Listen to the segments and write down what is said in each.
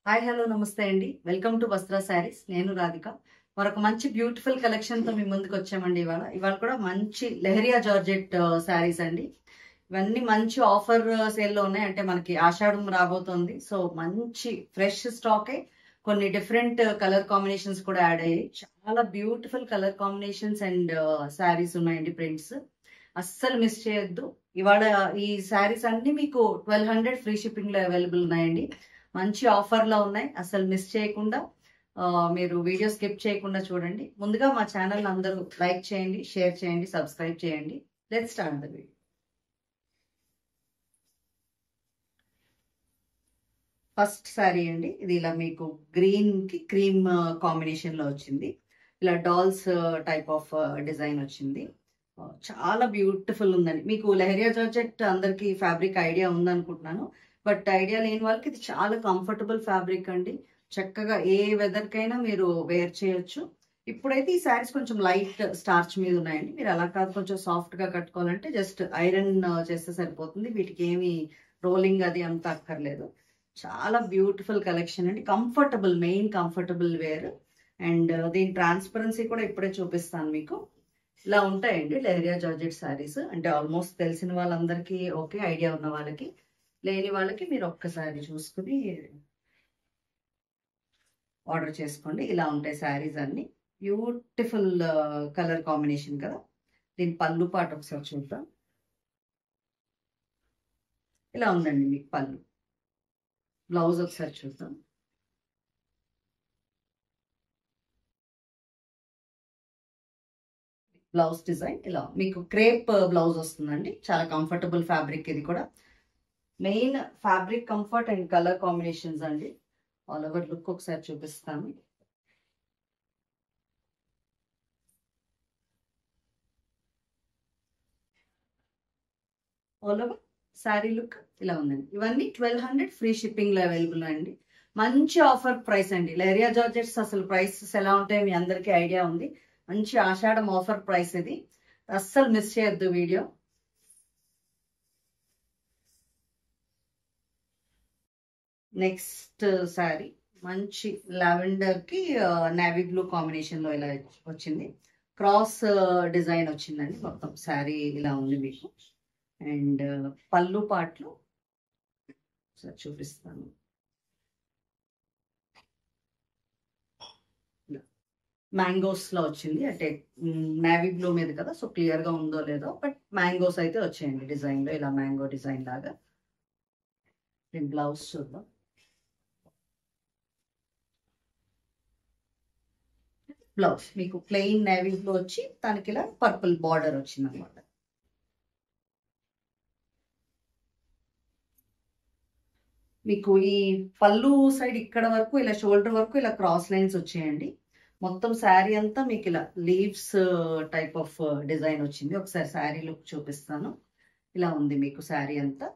Hi hello నమస్తే అండి. Welcome to వస్త్ర శారీస్. నేను రాధిక. మరొక మంచి బ్యూటిఫుల్ కలెక్షన్ తో మీ ముందుకు వచ్చామండి. ఇవాళ కూడా మంచి లెహరియా జార్జెట్ శారీస్ అండి. ఇవన్నీ మంచి ఆఫర్ సేల్ లో ఉన్నాయి. అంటే మనకి ఆషాఢం రాబోతోంది. సో మంచి ఫ్రెష్ స్టాకే, కొన్ని డిఫరెంట్ కలర్ కాంబినేషన్స్ కూడా యాడ్ అయ్యాయి. చాలా beautiful colour combinations and saris ఉన్నాయండి. ప్రింట్స్ అస్సలు మిస్ చేయొద్దు. ఇవాళ ఈ శారీస్ అన్ని మీకు 1200 ఫ్రీ షిప్పింగ్ లో అవైలబుల్ ఉన్నాయండి. మంచి ఆఫర్ లో ఉన్నాయి. అసలు మిస్ చేయకుండా మీరు వీడియో స్కిప్ చేయకుండా చూడండి. ముందుగా మా ఛానల్ అందరూ లైక్ చేయండి, షేర్ చేయండి, సబ్స్క్రైబ్ చేయండి. Let's start the video. First sari అండి. ఇది ఇలా మీకు గ్రీన్ కి క్రీమ్ కాంబినేషన్ లో వచ్చింది. ఇలా డాల్స్ టైప్ ఆఫ్ డిజైన్ వచ్చింది. చాలా బ్యూటిఫుల్ ఉందండి. మీకు లెహరియా జార్జెట్ అందరికి ఫ్యాబ్రిక్ ఐడియా ఉందనుకుంటున్నాను. బట్ ఐడియా లేని వాళ్ళకి ఇది చాలా కంఫర్టబుల్ ఫ్యాబ్రిక్ అండి. చక్కగా ఏ వెదర్ కైనా మీరు వేర్ చేయొచ్చు. ఇప్పుడైతే ఈ శారీస్ కొంచెం లైట్ స్టార్చ్ మీద ఉన్నాయండి. మీరు అలా కాదు, కొంచెం సాఫ్ట్ గా కట్టుకోవాలంటే జస్ట్ ఐరన్ చేస్తే సరిపోతుంది. వీటికి ఏమి రోలింగ్ అది అంత అక్కర్లేదు. చాలా బ్యూటిఫుల్ కలెక్షన్ అండి. Comfortable, main comfortable wear. And దీని ట్రాన్స్పరెన్సీ కూడా ఇప్పుడే చూపిస్తాను మీకు. ఇలా ఉంటాయండి లెహరియా జార్జెట్ శారీస్. అంటే ఆల్మోస్ట్ తెలిసిన వాళ్ళందరికీ ఓకే, ఐడియా ఉన్న వాళ్ళకి. లేని వాళ్ళకి మీరు ఒక్కసారి చూసుకుని ఆర్డర్ చేసుకోండి. ఇలా ఉంటాయి శారీస్ అన్ని. బ్యూటిఫుల్ కలర్ కాంబినేషన్ కదా. దీని పళ్ళు పాటు ఒకసారి చూద్దాం. ఇలా ఉందండి మీకు పళ్ళు. బ్లౌజ్ ఒకసారి చూద్దాం. బ్లౌజ్ డిజైన్ ఇలా మీకు క్రేప్ బ్లౌజ్ వస్తుందండి. చాలా కంఫర్టబుల్ ఫ్యాబ్రిక్. ఇది కూడా main fabric comfort and colour combinations అండి. ఆల్ ఓవర్ లుక్ ఒకసారి చూపిస్తాను. ఆల్ ఓవర్ శారీ లుక్ ఇలా ఉందండి. ఇవన్నీ 1200 ఫ్రీ షిప్పింగ్ లో అవైలబుల్ అండి. మంచి ఆఫర్ ప్రైస్ అండి. లెహరియా జార్జెట్స్ అసలు ప్రైసెస్ ఎలా ఉంటాయో మీ అందరికీ ఐడియా ఉంది. మంచి ఆషాఢం ఆఫర్ ప్రైస్ ఇది. అస్సలు మిస్ చేయొద్దు వీడియో. నెక్స్ట్ శారీ మంచి లావెండర్ కి నేవీ బ్లూ కాంబినేషన్ లో ఇలా వచ్చింది. క్రాస్ డిజైన్ వచ్చిందండి. మొత్తం శారీ ఇలా ఉంది మీకు. అండ్ పళ్ళు పాటలు చూపిస్తాను. మ్యాంగోస్ లో వచ్చింది. అంటే నేవీ బ్లూ మీద కదా, సో క్లియర్ గా ఉందో లేదో, బట్ మ్యాంగోస్ అయితే వచ్చాయండి డిజైన్ లో. ఇలా మ్యాంగో డిజైన్ లాగా. దీని బ్లౌజ్ చూద్దాం. బ్లౌజ్ మీకు ప్లెయిన్ నేవీ బ్లూ వచ్చి దానికి ఇలా పర్పుల్ బార్డర్ వచ్చింది అనమాట. మీకు ఈ పళ్ళు సైడ్ ఇక్కడ వరకు ఇలా షోల్డర్ వరకు ఇలా క్రాస్ లైన్స్ వచ్చాయండి. మొత్తం శారీ అంతా మీకు ఇలా లీవ్స్ టైప్ ఆఫ్ డిజైన్ వచ్చింది. ఒకసారి శారీ లుక్ చూపిస్తాను. ఇలా ఉంది మీకు శారీ అంతా.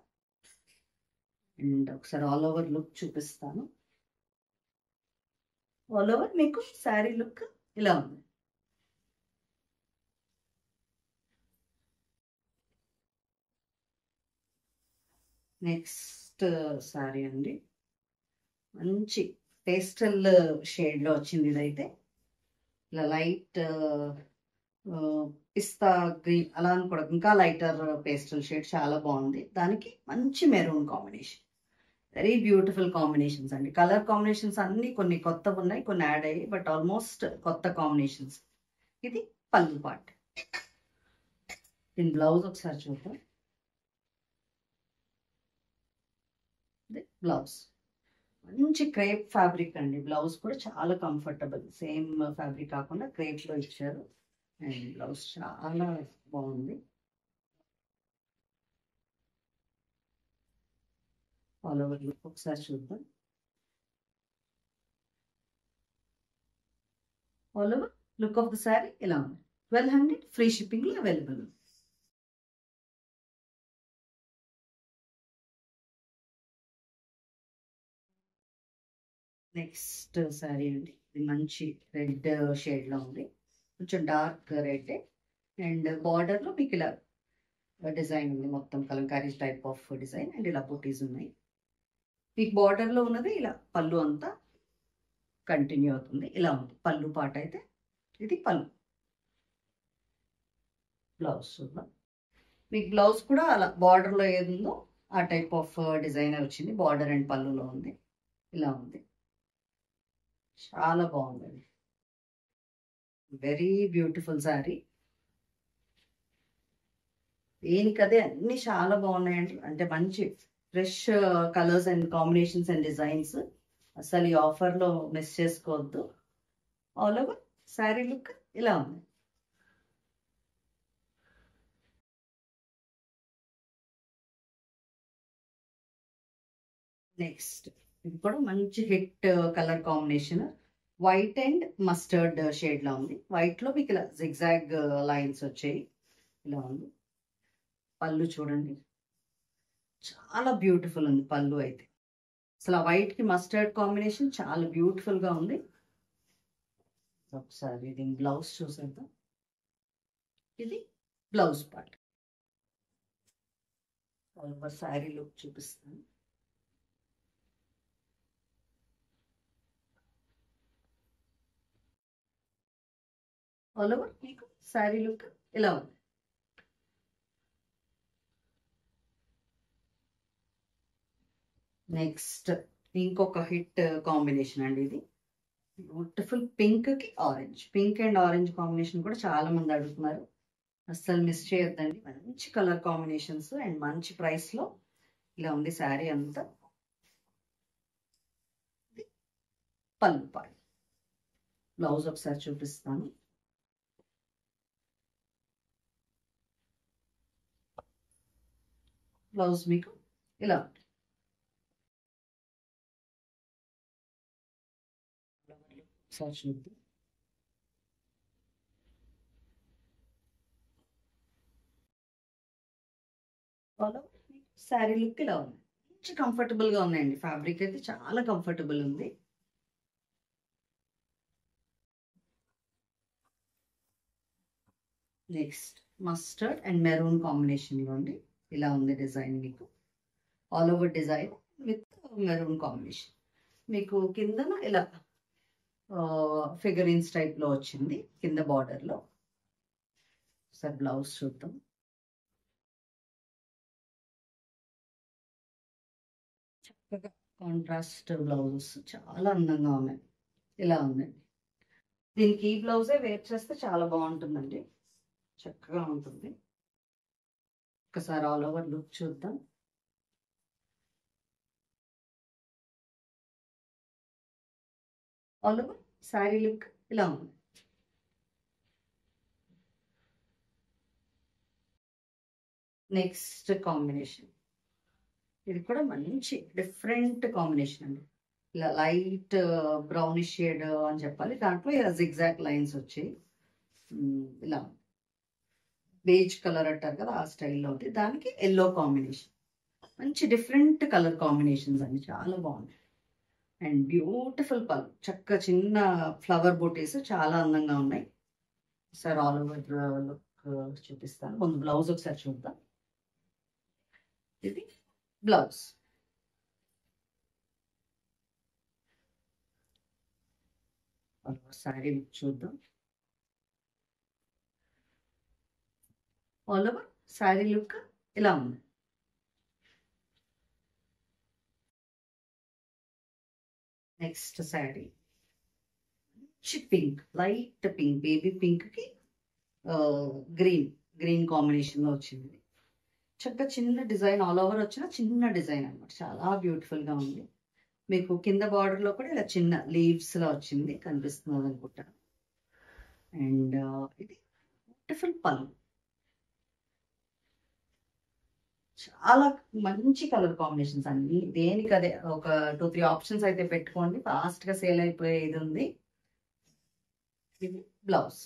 అండ్ ఒకసారి ఆల్ ఓవర్ లుక్ చూపిస్తాను. ఆల్ ఓవర్ మీకు శారీ లుక్ ఇలా ఉంది. నెక్స్ట్ శారీ అండి. మంచి పేస్టల్ షేడ్ లో వచ్చింది ఇదైతే. ఇలా లైట్ పిస్తా గ్రీన్ అలా అనుకోవడం, ఇంకా లైటర్ పేస్టల్ షేడ్ చాలా బాగుంది. దానికి మంచి maroon combination. Very beautiful combinations అండి. కలర్ కాంబినేషన్స్ అన్ని కొన్ని కొత్తగా ఉన్నాయి, కొన్ని యాడ్ అయ్యాయి, బట్ ఆల్మోస్ట్ కొత్త కాంబినేషన్స్. ఇది పళ్ళు పార్ట్. దీని బ్లౌజ్ ఒకసారి చూద్దాం. బ్లౌజ్ మంచి క్రేప్ ఫ్యాబ్రిక్ అండి. బ్లౌజ్ కూడా చాలా కంఫర్టబుల్. సేమ్ ఫ్యాబ్రిక్ కాకుండా క్రేప్ లో ఇచ్చారు. అండ్ బ్లౌజ్ చాలా బాగుంది. ఆల్ ఓవర్ లుక్ ఒకసారి చూద్దాం. All over look of the sari ఇలా ఉంది. 1200 ఫ్రీ షిప్పింగ్ లో అవైలబుల్. నెక్స్ట్ శారీ అండి. ఇది మంచి రెడ్ షేడ్ లో ఉంది. కొంచెం డార్క్ రెడ్. అండ్ బార్డర్ లో మీకు ఇలా డిజైన్ ఉంది. మొత్తం Kalamkari type of design. And ఇలా బుటీస్ ఉన్నాయి. మీకు బార్డర్ లో ఉన్నది ఇలా పళ్ళు అంతా కంటిన్యూ అవుతుంది. ఇలా ఉంది పళ్ళు పాట అయితే. ఇది పళ్ళు. బ్లౌజ్ చూద్దాం. మీకు బ్లౌజ్ కూడా అలా బార్డర్ లో ఏది ఉందో ఆ టైప్ ఆఫ్ డిజైన్ వచ్చింది. బార్డర్ అండ్ పళ్ళులో ఉంది. ఇలా ఉంది. చాలా బాగుందండి. Very beautiful sari. దేనికదే అన్ని చాలా బాగున్నాయండి. అంటే మంచి fresh colours and combinations and designs. అసలు ఈ ఆఫర్లో మిస్ చేసుకోవద్దు. ఆల్ ఓవర్ శారీ లుక్ ఇలా ఉంది. నెక్స్ట్ ఇది కూడా మంచి hit colour combination. White and mustard shade లా ఉంది. వైట్ లో మీకు ఇలా జిగ్జాగ్ లైన్స్ వచ్చాయి. ఇలా ఉంది. పళ్ళు చూడండి, చాలా బ్యూటిఫుల్ ఉంది పళ్ళు అయితే. అసలు ఆ వైట్ కి మస్టర్డ్ కాంబినేషన్ చాలా బ్యూటిఫుల్ గా ఉంది. ఒకసారి దీని బ్లౌజ్ చూసేద్దాం. ఇది బ్లౌజ్ పార్ట్. శారీ లుక్ చూపిస్తాను. ఆల్ ఓవర్ మీకు శారీ లుక్ ఇలా ఉంది. నెక్స్ట్ ఇంకొక హిట్ కాంబినేషన్ అండి ఇది. బ్యూటిఫుల్ పింక్ కి orange. Pink and orange combination కూడా చాలా మంది అడుగుతున్నారు. అస్సలు మిస్ చేయొద్దండి. మంచి కలర్ కాంబినేషన్స్ అండ్ మంచి ప్రైస్ లో ఇలా ఉంది శారీ అంతా. పళ్ళు పాడు. బ్లౌజ్ ఒకసారి చూపిస్తాను. బ్లౌజ్ మీకు ఇలా ఉంటుంది. ఒకసారి చూద్దాం. శారీ లుక్ ఇలా ఉంది. మంచి కంఫర్టబుల్ గా ఉన్నాయండి. ఫ్యాబ్రిక్ అయితే చాలా కంఫర్టబుల్ ఉంది. Next mustard and maroon combination ఇవ్వండి. ఇలా ఉంది డిజైన్ మీకు. All over design with maroon combination. మీకు కిందన ఇలా ఫిగరిన్స్ టైప్ లో వచ్చింది కింద బార్డర్ లో. సార్ బ్లౌజ్ చూద్దాం. చక్కగా కాంట్రాస్ట్ బ్లౌజెస్ చాలా అందంగా ఉన్నాయి. ఇలా ఉందండి. దీనికి ఈ బ్లౌజే వేర్ చేస్తే చాలా బాగుంటుందండి. చక్కగా ఉంటుంది. ఒకసారి ఆల్ ఓవర్ లుక్ చూద్దాం. ఆల్ ఓవర్ శారీ లుక్ ఇలా ఉంది. నెక్స్ట్ కాంబినేషన్ ఇది కూడా మంచి డిఫరెంట్ కాంబినేషన్ అండి. ఇలా లైట్ బ్రౌనిష్ షేడ్ అని చెప్పాలి. దాంట్లో ఇలా జిగ్జాగ్ లైన్స్ వచ్చాయి. ఇలా బేజ్ కలర్ అంటారు కదా, ఆ స్టైల్లో ఉంది. దానికి ఎల్లో కాంబినేషన్. మంచి డిఫరెంట్ కలర్ కాంబినేషన్స్ అండి. చాలా బాగుంది. అండ్ బ్యూటిఫుల్ పళ్ళు. చక్క చిన్న ఫ్లవర్ బూటీస్ చాలా అందంగా ఉన్నాయి. సార్ ఆల్ ఓవర్ లుక్ చూపిస్తాను. ముందు బ్లౌజ్ ఒకసారి చూద్దాం. ఇది బ్లౌజ్. శారీ చూద్దాం. ఆల్ ఓవర్ శారీ లుక్ ఇలా ఉంది. నెక్స్ట్ శారీ మంచి pink, light pink, baby pink కి గ్రీన్ కాంబినేషన్ లో వచ్చింది. చక్కగా చిన్న డిజైన్ ఆల్ ఓవర్ వచ్చిన చిన్న డిజైన్ అనమాట. చాలా బ్యూటిఫుల్ గా ఉంది. మీకు కింద బార్డర్ లో కూడా ఇలా చిన్న లీవ్స్ లా వచ్చింది, కనిపిస్తున్నది అనుకుంటా. అండ్ ఇది బ్యూటిఫుల్ పళ్ళు. చాలా మంచి కలర్ కాంబినేషన్స్ అన్ని. దేనికి అదే ఒక 2-3 ఆప్షన్స్ అయితే పెట్టుకోండి. ఫాస్ట్ గా సేల్ అయిపోయే ఇది ఉంది. ఇది బ్లౌజ్.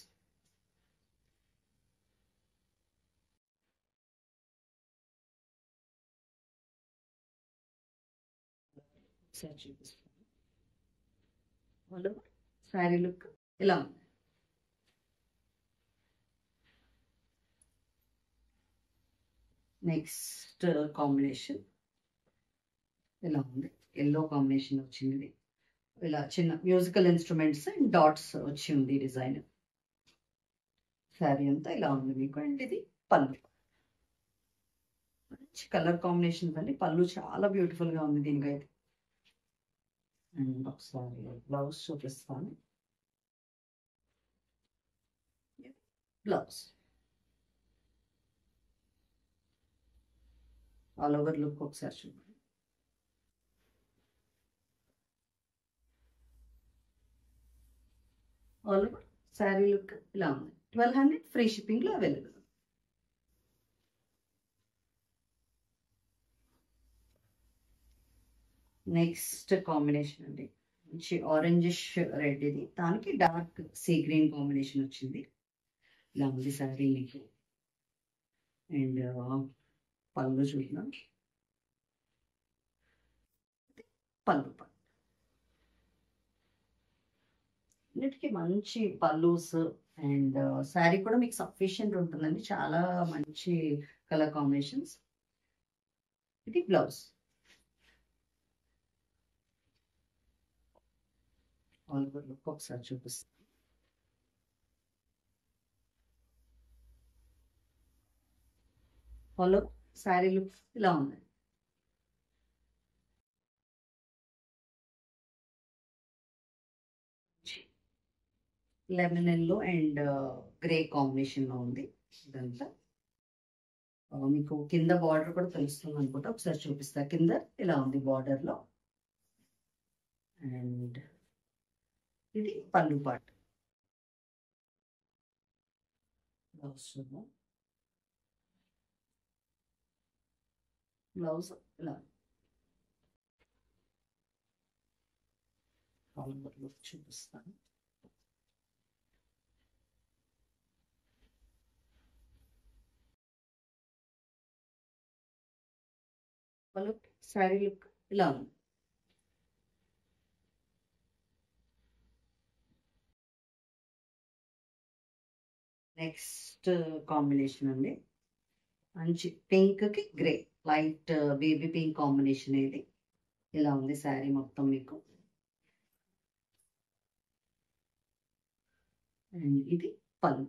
చూపిస్తాను. శారీ లుక్ ఇలా ఉంది. నెక్స్ట్ కాంబినేషన్ ఇలా ఉంది. ఎల్లో కాంబినేషన్ వచ్చింది ఇది. ఇలా చిన్న మ్యూజికల్ ఇన్స్ట్రుమెంట్స్ అండ్ డాట్స్ వచ్చి ఉంది డిజైన్. శారీ అంతా ఇలా ఉంది మీకు. అండ్ ఇది పళ్ళు. మంచి కలర్ కాంబినేషన్స్ అండి. పళ్ళు చాలా బ్యూటిఫుల్ గా ఉంది దీనికైతే. అండ్ ఒకసారి బ్లౌజ్ చూపిస్తాను. బ్లౌజ్ ఆల్ ఓవర్ లుక్ ఒకసారి చూడండి. ఆల్ ఓవర్ శారీ లుక్ ఇలా ఉంది. 1200 ఫ్రీ షిప్పింగ్ లో అవైలబుల్. నెక్స్ట్ కాంబినేషన్ అండి, మంచి ఆరెంజిష్ రెడ్. ఇది దానికి డార్క్ సీ గ్రీన్ కాంబినేషన్ వచ్చింది. ఇలా ఉంది శారీ మీకు. అండ్ పళ్ళు చూద్దాం. పళ్ళు అన్నిటికీ మంచి పల్లూస్. అండ్ శారీ కూడా మీకు సఫిషియంట్ ఉంటుందండి. చాలా మంచి కలర్ కాంబినేషన్స్. ఇది బ్లౌజ్. ఆల్ ఓవర్ లుక్ ఒకసారి చూపిస్తాను. ఆల్ ఓవర్ శారీ లుక్ ఇలా ఉంది. Lemon yellow and grey combination లో ఉంది ఇదంతా. మీకు కింద బార్డర్ కూడా తెలుస్తుంది అనుకుంటా, ఒకసారి చూపిస్తా. కింద ఇలా ఉంది బార్డర్ లో. అండ్ ఇది పళ్ళు పార్ట్. బ్లౌజ్ చూద్దాం. బ్లౌజ్ ఇలా లుక్ చూపిస్తాను. శారీ లుక్ ఇలా ఉంది. నెక్స్ట్ కాంబినేషన్ అండి, మంచి పింక్ కి grey, light baby pink combination. ఇది ఇలా ఉంది శారీ మొత్తం మీకు. అండ్ ఇది పళ్ళు.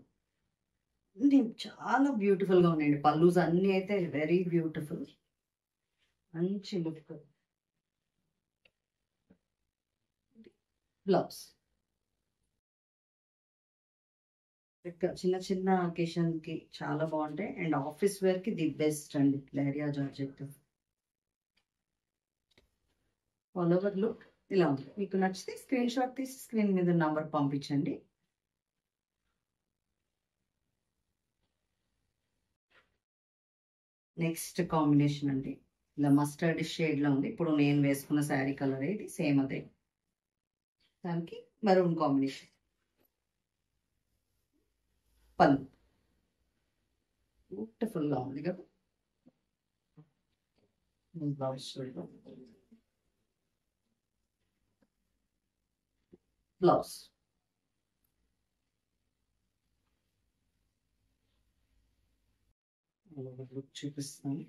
చాలా బ్యూటిఫుల్ గా ఉన్నాయండి పళ్ళుస్ అన్ని అయితే. వెరీ బ్యూటిఫుల్, మంచి లుక్. బ్లౌజ్ చిన్న చిన్న ఒకేషన్ కి చాలా బాగుంటాయి. అండ్ ఆఫీస్ వేర్ కి ది బెస్ట్ అండి leheriya georgette. All over look ఇలా ఉంది. మీకు నచ్చితే స్క్రీన్ షాట్ తీసి స్క్రీన్ మీద నంబర్ పంపించండి. నెక్స్ట్ కాంబినేషన్ అండి, ఇలా మస్టర్డ్ షేడ్ లో ఉంది. ఇప్పుడు నేను వేసుకున్న శారీ కలర్ ఇది సేమ్ అదే. దానికి మెరూన్ కాంబినేషన్. పళ్ళు బ్యూటిఫుల్ గా ఉంది కదా. బ్లౌజ్ బ్లౌజ్ లుక్ చూపిస్తాను.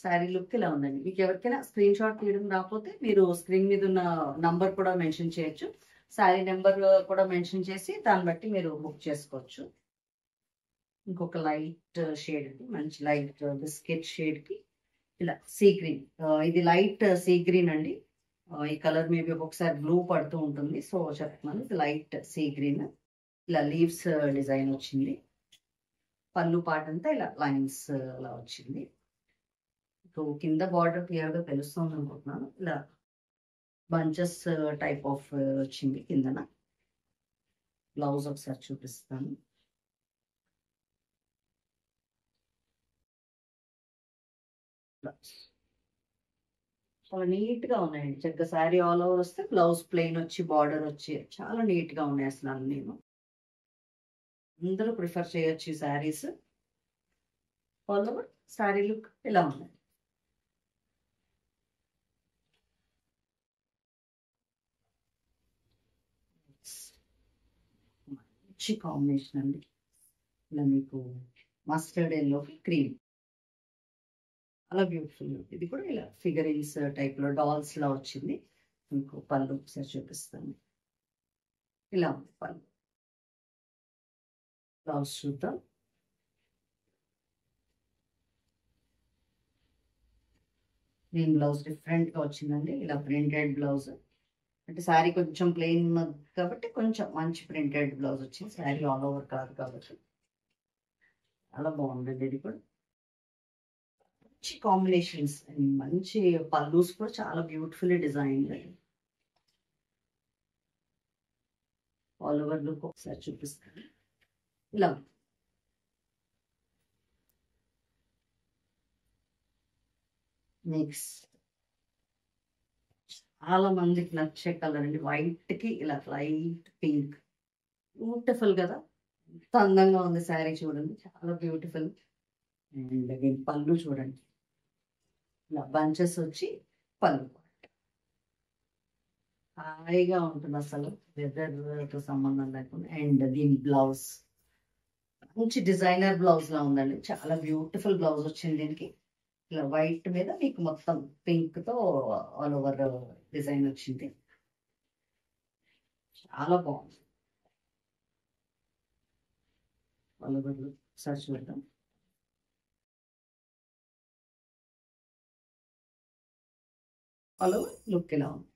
శారీ లుక్ ఇలా ఉందండి. మీకు ఎవరికైనా స్క్రీన్ షాట్ తీయడం రాకపోతే మీరు స్క్రీన్ మీద ఉన్న నంబర్ కూడా మెన్షన్ చేయొచ్చు. శారీ నెంబర్ కూడా మెన్షన్ చేసి దాన్ని బట్టి మీరు బుక్ చేసుకోవచ్చు. ఇంకొక లైట్ షేడ్ అండి, మంచి లైట్ బిస్కెట్ షేడ్ కి ఇలా సీ గ్రీన్. ఇది లైట్ సీ గ్రీన్ అండి. ఈ కలర్ మేబీ ఒక్కొక్కసారి బ్లూ పడుతూ ఉంటుంది, సో చెప్తున్నాను. ఇది లైట్ సీ గ్రీన్. ఇలా లీవ్స్ డిజైన్ వచ్చింది. పళ్ళు పాట అంతా ఇలా లైన్స్ అలా వచ్చింది. కింద బార్డర్ క్లియర్ గా తెలుస్తుంది అనుకుంటున్నాను. ఇలా బంచెస్ టైప్ ఆఫ్ వచ్చింది కిందన. బ్లౌజ్ ఒకసారి చూపిస్తాను. చాలా నీట్ గా ఉన్నాయండి. చక్కగా శారీ ఆల్ ఓవర్ వస్తే బ్లౌజ్ ప్లెయిన్ వచ్చి బార్డర్ వచ్చి చాలా నీట్ గా ఉన్నాయి అసలు అన్ని. అందరూ ప్రిఫర్ చేయొచ్చు ఈ saris. All over sari look ఇలా ఉన్నాయి. మంచి కాంబినేషన్ అండి. ఇలా మీకు మస్టర్డ్ ఎల్లోకి క్రీమ్. చాలా బ్యూటిఫుల్. ఇది కూడా ఇలా ఫిగరిన్స్ టైప్ లో డాల్స్ లా వచ్చింది. మీకు పళ్ళు ఒకసారి చూపిస్తాను. ఇలా ఉంది పళ్ళు. బ్లౌజ్ చూద్దాం. దీని బ్లౌజ్ డిఫరెంట్ గా వచ్చిందండి. ఇలా ప్రింటెడ్ బ్లౌజ్, అంటే శారీ కొంచెం ప్లెయిన్ కాబట్టి కొంచెం మంచి ప్రింటెడ్ బ్లౌజ్ వచ్చింది. శారీ ఆల్ ఓవర్ కాదు కాబట్టి చాలా బాగుందండి. ఇది కూడా మంచి కాంబినేషన్స్, మంచి పల్లూస్ కూడా చాలా beautifully design. All over look ఒకసారి చూపిస్తాను. ఇలా నెక్స్ట్ చాలా మందికి నచ్చే కలర్ అండి. వైట్ కి ఇలా లైట్ పింక్, బ్యూటిఫుల్ కదా. ఎంత అందంగా ఉంది శారీ చూడండి, చాలా బ్యూటిఫుల్. అండ్ దీని పళ్ళు చూడండి, ఇలా బంచెస్ వచ్చి పళ్ళు హాయిగా ఉంటుంది అసలు, వెదర్తో సంబంధం లేకుండా. అండ్ దీని బ్లౌజ్ మంచి డిజైనర్ బ్లౌజ్ లా ఉందండి. చాలా బ్యూటిఫుల్ బ్లౌజ్ వచ్చింది దీనికి. ఇలా వైట్ మీద మీకు మొత్తం పింక్ తో ఆల్ ఓవర్ డిజైన్ వచ్చింది. చాలా బాగుంది. ఆల్ ఓవర్ ఒకసారి చూద్దాం. ఆల్ ఓవర్ లుక్ ఇలా ఉంది.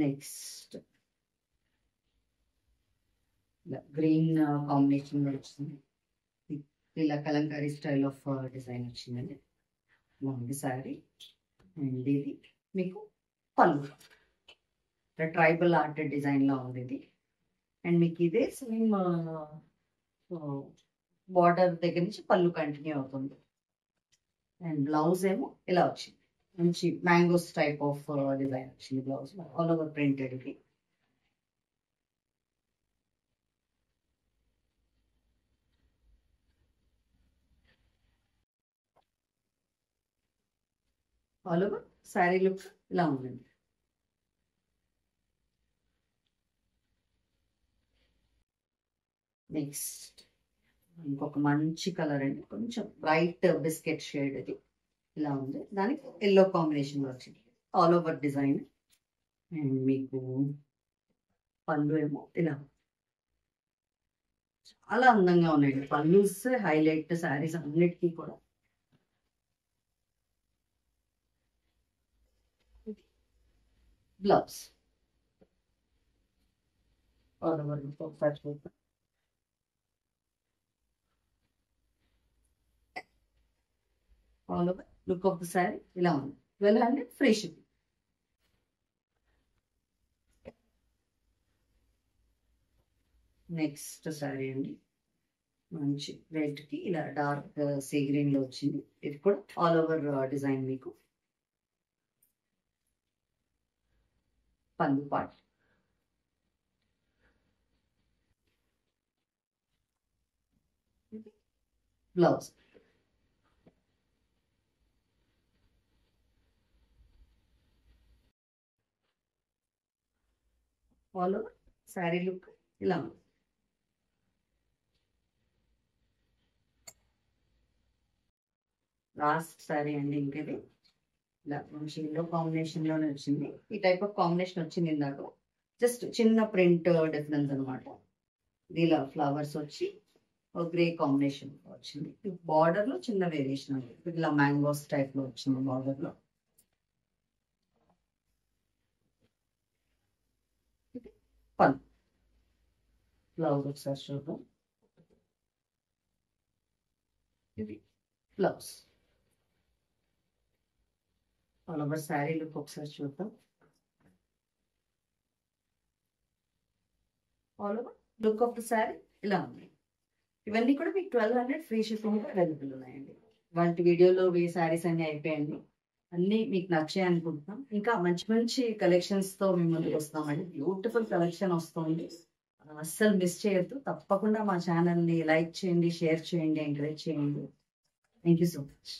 నెక్స్ట్ గ్రీన్ కాంబినేషన్ వచ్చింది. ఇలా కలంకారీ స్టైల్ ఆఫ్ డిజైన్ వచ్చిందండి. బాగుంది శారీ. అండ్ ఇది మీకు పళ్ళు ట్రైబల్ ఆర్ట్ డిజైన్ లా ఉంది ఇది. అండ్ మీకు ఇదే సేమ్ బార్డర్ దగ్గర నుంచి పళ్ళు కంటిన్యూ అవుతుంది. అండ్ బ్లౌజ్ ఏమో ఇలా వచ్చింది, మంచి మ్యాంగోస్ టైప్ ఆఫ్ డిజైన్ వచ్చింది బ్లౌజ్, ఆల్ ఓవర్ ప్రింటెడ్. ఇది ఆల్ ఓవర్ శారీ లుక్ ఇలా ఉందండి. నెక్స్ట్ ఇంకొక మంచి కలర్ అండి, కొంచెం బ్రైట్ బిస్కెట్ షేడ్. ఇది ఇలా ఉంది, దానికి ఎల్లో కాంబినేషన్ వచ్చింది ఆల్ ఓవర్ డిజైన్. అండ్ మీకు పళ్ళు ఏమో ఇలా చాలా అందంగా ఉన్నాయండి. పళ్ళుస్ హైలైట్ శారీస్ అన్నిటికీ కూడా. బ్లౌజ్ ఆల్ ఓవర్ ఒకసారి చూద్దాం. All over look of the sari ఇలా ఉంది. 1200 ఫ్రీ షిప్పింగ్. నెక్స్ట్ శారీ అండి, మంచి రెడ్ కి ఇలా డార్క్ సీ గ్రీన్ లో వచ్చింది. ఇది కూడా ఆల్ ఓవర్ డిజైన్. మీకు పళ్ళు part, blouse all over sari look ఇలా ఉంది. లాస్ట్ శారీ అండి ఇంకది. ఇలా మంచి ఎల్లో కాంబినేషన్ లోనే వచ్చింది. ఈ టైప్ ఆఫ్ కాంబినేషన్ వచ్చింది ఇందాక, జస్ట్ చిన్న ప్రింట్ డిఫరెన్స్ అనమాట. ఇలా ఫ్లవర్స్ వచ్చి గ్రే కాంబినేషన్ వచ్చింది. బార్డర్ లో చిన్న వేరియేషన్ ఉంది, ఇలా మ్యాంగోస్ టైప్ లో వచ్చింది బార్డర్ లో. పళ్ళు బ్లౌజ్ ఒకసారి చూద్దాం. ఇది blouse all over sari look ఒకసారి చూద్దాం. All over look of the sari ఇలా ఉంది. ఇవన్నీ కూడా మీకు 1200 ఫ్రీ షిప్పింగ్ అవైలబుల్ ఉన్నాయండి. వాటి వీడియోలో ఈ శారీస్ అన్ని అయిపోయాయండి. అన్ని మీకు నచ్చాయి అనుకుంటున్నాం. ఇంకా మంచి మంచి కలెక్షన్స్ తో మేము ముందుకు వస్తామండి. బ్యూటిఫుల్ కలెక్షన్ వస్తుంది, అస్సలు మిస్ చేయొద్దు. తప్పకుండా మా ఛానల్ని లైక్ చేయండి, షేర్ చేయండి, ఎంకరేజ్ చేయండి. Thank you so much.